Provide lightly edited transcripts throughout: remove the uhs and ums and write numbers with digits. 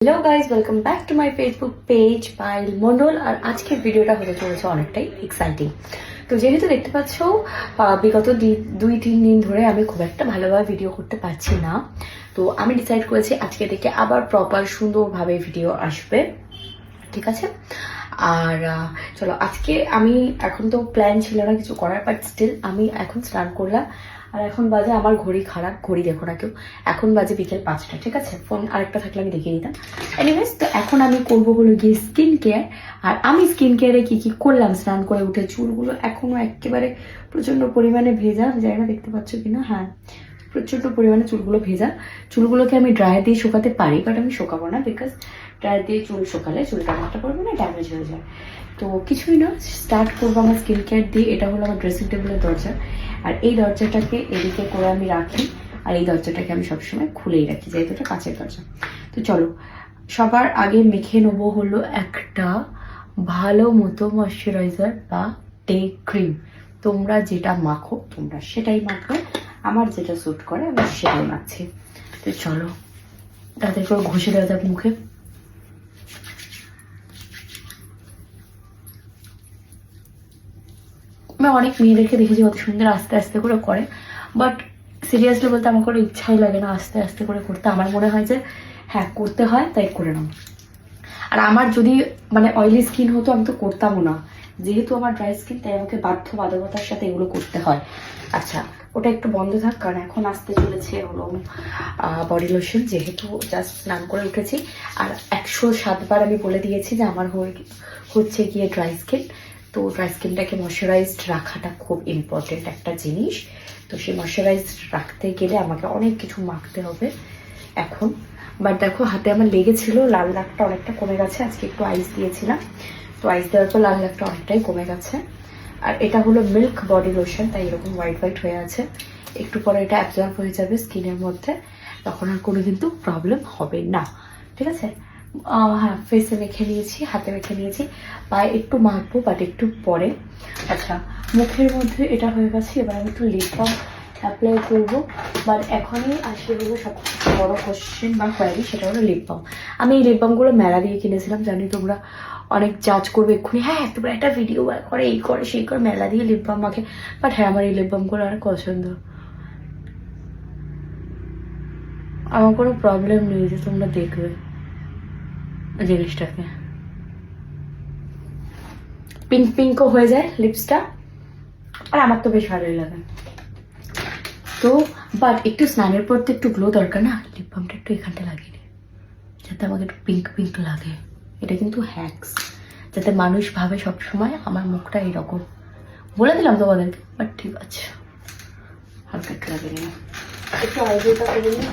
Hello guys, welcome back to my Facebook page Payel Mondal. আর আজকের ভিডিওটা হতে চলেছে অনেকটাই এক্সাইটিং। তো যেহেতু দেখতে পাচ্ছ বিগত 2-3 দিন ধরে আমি খুব একটা ভালোভাবে ভিডিও করতে পারছি না, তো আমি ডিসাইড করেছি আজকে থেকে আবার প্রপার সুন্দরভাবে ভিডিও আসবে, ঠিক আছে? আর চলো আজকে আমি এখন তো প্ল্যান ছিল না কিছু করার, বাট স্টিল আমি এখন স্নান করলাম। আর এখন বাজে, আমার ঘড়ি খারাপ, ঘড়ি দেখো না কেউ, এখন বাজে বিকেল 5টা, ঠিক আছে? ফোন আরেকটা থাকলে আমি দেখিয়ে দিতাম। এনিওয়েজ, তো এখন আমি করবো হলো গিয়ে স্কিন কেয়ার। আর আমি স্কিন কেয়ারে কি কি করলাম, স্নান করে উঠে চুলগুলো এখনো একেবারে প্রচন্ড পরিমাণে ভেজা, জানি না দেখতে পাচ্ছ কিনা, হ্যাঁ প্রচন্ড পরিমাণে চুলগুলো ভেজা। চুলগুলোকে আমি ড্রায়ার দিয়ে শুকাতে পারি, বাট আমি শুকাবো না, বিকজ ড্রায়ার দিয়ে চুল শুকালে চুলটা নষ্ট করবে না, ড্যামেজ হয়ে যায়। তো কিছুই না, স্টার্ট করবো আমার স্কিন কেয়ার দিয়ে। এটা হলো আমার ড্রেসিং টেবিলের দরজা, আর এই দরজাটাকে এদিকে করে আমি রাখি, আর এই দরজাটাকে আমি সবসময় খুলেই রাখি, যেহেতু এটা কাঁচের দরজা। তো চলো, সবার আগে মেখে নেবো হলো একটা ভালো মতো ময়শ্চারাইজার বা ডে ক্রিম। তোমরা যেটা মাখো তোমরা সেটাই মাখো, আমার যেটা স্যুট করে আমি সেটাই মাখছি। তো চলো তাদের করে ঘষে দেওয়া যাক মুখে। আমি অনেক মেয়েদেরকে দেখেছি অত সুন্দর আস্তে আস্তে করে করে, বাট সিরিয়াসলি বলতে আমার কোনো ইচ্ছাই লাগে না আস্তে আস্তে করে করতে। আমার মনে হয় যে হ্যাঁ করতে হয়, তাই করে নাও। আর আমার যদি মানে অয়েলি স্কিন হতো আমি তো করতামও না, যেহেতু আমার ড্রাই স্কিন তাই আমাকে বাধ্যবাধকতার সাথে এগুলো করতে হয়। আচ্ছা, ওটা একটু বন্ধ থাক, কারণ এখন আসতে চলেছে হলো বডি লোশন, যেহেতু জাস্ট স্নান করে উঠেছি। আর 107 বার আমি বলে দিয়েছি যে আমার হচ্ছে গিয়ে ড্রাই স্কিন। তো ড্রাই স্কিনটাকে ময়শ্চারাইজড রাখাটা খুব ইম্পর্টেন্ট একটা জিনিস। তো সেই ময়শ্চারাইজড রাখতে গেলে আমাকে অনেক কিছু মাখতে হবে এখন। বাট দেখো হাতে আমার লেগেছিল, লাল দাগটা অনেকটা কমে গেছে। আজকে একটু আইস দিয়েছিলাম, তো আইস দেওয়ার পর লাল দাগটা অনেকটাই কমে গেছে। আর এটা হলো মিল্ক বডি লোশন, তাই এরকম হোয়াইট হোয়াইট হয়ে আছে। একটু পরে এটা অ্যাবজর্ব হয়ে যাবে স্কিনের মধ্যে, তখন আর কোনো কিন্তু প্রবলেম হবে না, ঠিক আছে? হ্যাঁ, ফেসে মেখে নিয়েছি, হাতে মেখে নিয়েছি, পায়ে একটু মাখবো বাট একটু পরে। আচ্ছা, মুখের মধ্যে এটা হয়ে গেছে, এবার আমি একটু লিপ বাম অ্যাপ্লাই করবো। বাট এখনই আসলে হলো সবথেকে বড় কোশ্চেন বা কোয়ারি, সেটা হলো লিপ বাম। আমি এই লিপ বামগুলো মেলা দিয়ে কিনেছিলাম, জানি তোমরা অনেক জাজ করবে এক্ষুনি, হ্যাঁ তোমরা একটা ভিডিও করে এই করে সেই করে মেলা দিয়ে লিপ বাম মাখে। বাট হ্যাঁ, আমার এই লিপ বামগুলো অনেক পছন্দ, আমার কোনো প্রবলেম নেই যে তোমরা দেখবে জিনিসটাকে। পিঙ্ক পিঙ্কও হয়ে যায় লিপসটা, আর আমার তো বেশ ভালোই লাগে। তো বাট একটু স্নানের পর তো একটু গ্লো দরকার না, লিপ বামটা একটু এখানটা লাগিয়ে নিই যাতে আমাকে একটু পিঙ্ক পিঙ্ক লাগে। এটা কিন্তু হ্যাক্স, যাতে মানুষ ভাবে সবসময় আমার মুখটা এরকম। বলে দিলাম তোমাদেরকে, বাট ঠিক আছে, হালকা একটু লাগিয়ে নিলাম। একটু আইব্রোটা করে নিই,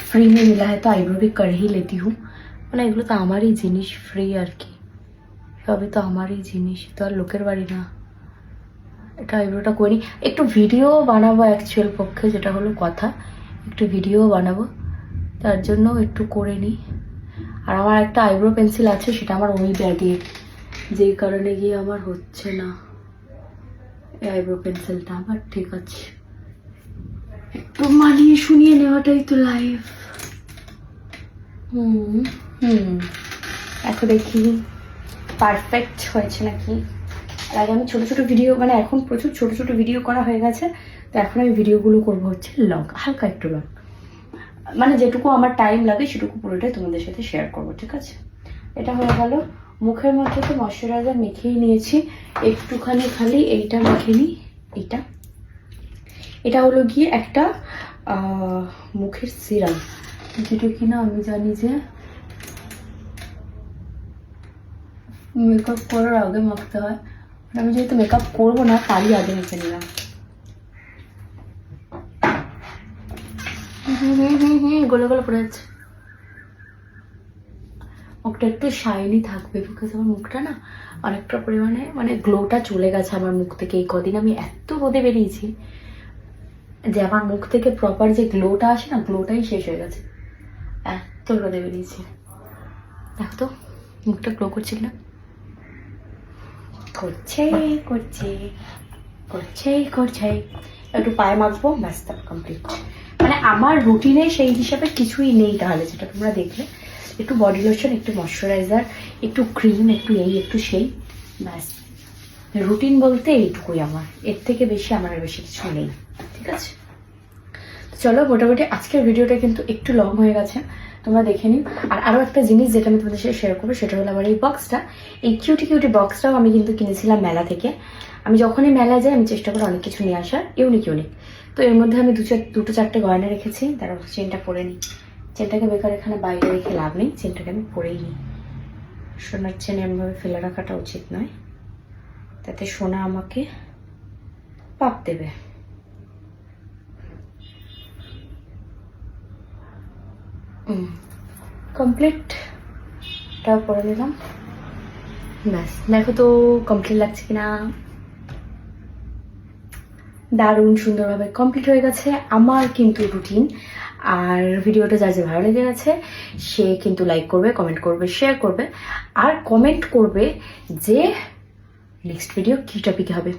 फ्री में मिला है तो आईब्रो भी कर ही लेती हूँ। মানে এগুলো তো আমারই জিনিস, ফ্রি আর কি, সবই তো আমারই জিনিস, তো আর লোকের বাড়ি না। এটা আইব্রোটা করি, একটু ভিডিও বানাবো অ্যাকচুয়াল পক্ষে, যেটা হলো কথা, একটু ভিডিও বানাবো, তার জন্য একটু করে নিই। আর আমার একটা আইব্রো পেন্সিল আছে, সেটা আমার ওই ব্যাগে, যেই কারণে গিয়ে আমার হচ্ছে না এই আইব্রো পেন্সিলটা। আমার ঠিক আছে, একটু মানিয়ে শুনিয়ে নেওয়াটাই তো লাইফ। এখন দেখি পারফেক্ট হয়েছে নাকি। আগে আমি ছোট ছোট ভিডিও, মানে এখন প্রচুর ছোট ছোট ভিডিও করা হয়ে গেছে, তো এখন আমি ভিডিওগুলো করবো হচ্ছে লং, হালকা একটু লং, মানে যেটুকু আমার টাইম লাগে সেটুকু পুরোটাই তোমাদের সাথে শেয়ার করবো, ঠিক আছে? এটা হয়ে গেল। মুখের মধ্যে তো ময়শ্চারাইজার মেখেই নিয়েছি, একটুখানি খালি এইটা মেখে নিই। এটা হলো গিয়ে একটা মুখের সিরাম, যেটা কিনা আমি জানি যে মেকআপ করার আগে মাখতে হয়, আমি যেহেতু মেকআপ করবো না তারই আগে মেখে নিলাম। গলে গলে পড়ে যাচ্ছে। মুখটা একটু শাইনি থাকবে, বিকজ আমার মুখটা না অনেকটা পরিমাণে মানে গ্লোটা চলে গেছে আমার মুখ থেকে। এই কদিন আমি এত রোদে বেরিয়েছি যে আমার মুখ থেকে প্রপার যে গ্লোটা আসে না, গ্লোটাই শেষ হয়ে গেছে, এত রোদে বেরিয়েছি। দেখো তো মুখটা গ্লো করছে কিনা, করছে করছে করছে করছে। একটু পায়ে মাখবো, ব্যাস তারপর কমপ্লিট। মানে আমার রুটিনে সেই হিসাবে কিছুই নেই তাহলে, যেটা তোমরা দেখলে একটু বডি লোশন, একটু ময়শ্চারাইজার, একটু ক্রিম, একটু এই একটু সেই, ব্যাস। রুটিন বলতে এইটুকুই আমার, এর থেকে বেশি আমার আর বেশি কিছু নেই, ঠিক আছে? তো চলো, মোটামুটি আজকের ভিডিওটা কিন্তু একটু লং হয়ে গেছে, তোমরা দেখে নিও। আর আরও একটা জিনিস যেটা আমি তোমাদের সাথে শেয়ার করবো, সেটা হলো আমার এই বক্সটা। এই কিউটি কিউটি বক্সটাও আমি কিন্তু কিনেছিলাম মেলা থেকে। আমি যখনই মেলায় যাই আমি চেষ্টা করি অনেক কিছু নিয়ে আসার, ইউনিক ইউনিক। তো এর মধ্যে আমি দুটো চারটে গয়না রেখেছি, তারা চেনটা পরে নিই। চেনটাকে বেকার এখানে বাইরে রেখে লাভ নেই, চেনটাকে আমি পরেই নিই। সোনার চেন এমনভাবে ফেলে রাখাটা উচিত নয়, তাতে সোনা আমাকে পাপ দেবে। কমপ্লিটটা পরে নিলাম, ব্যাস। দেখো তো কমপ্লিট লাগছে কিনা। দারুণ সুন্দরভাবে কমপ্লিট হয়ে গেছে আমার কিন্তু রুটিন। আর ভিডিওটা যা যে ভালো লেগে গেছে সে কিন্তু লাইক করবে, কমেন্ট করবে, শেয়ার করবে, আর কমেন্ট করবে যে নেক্সট ভিডিও কী টপিকে হবে।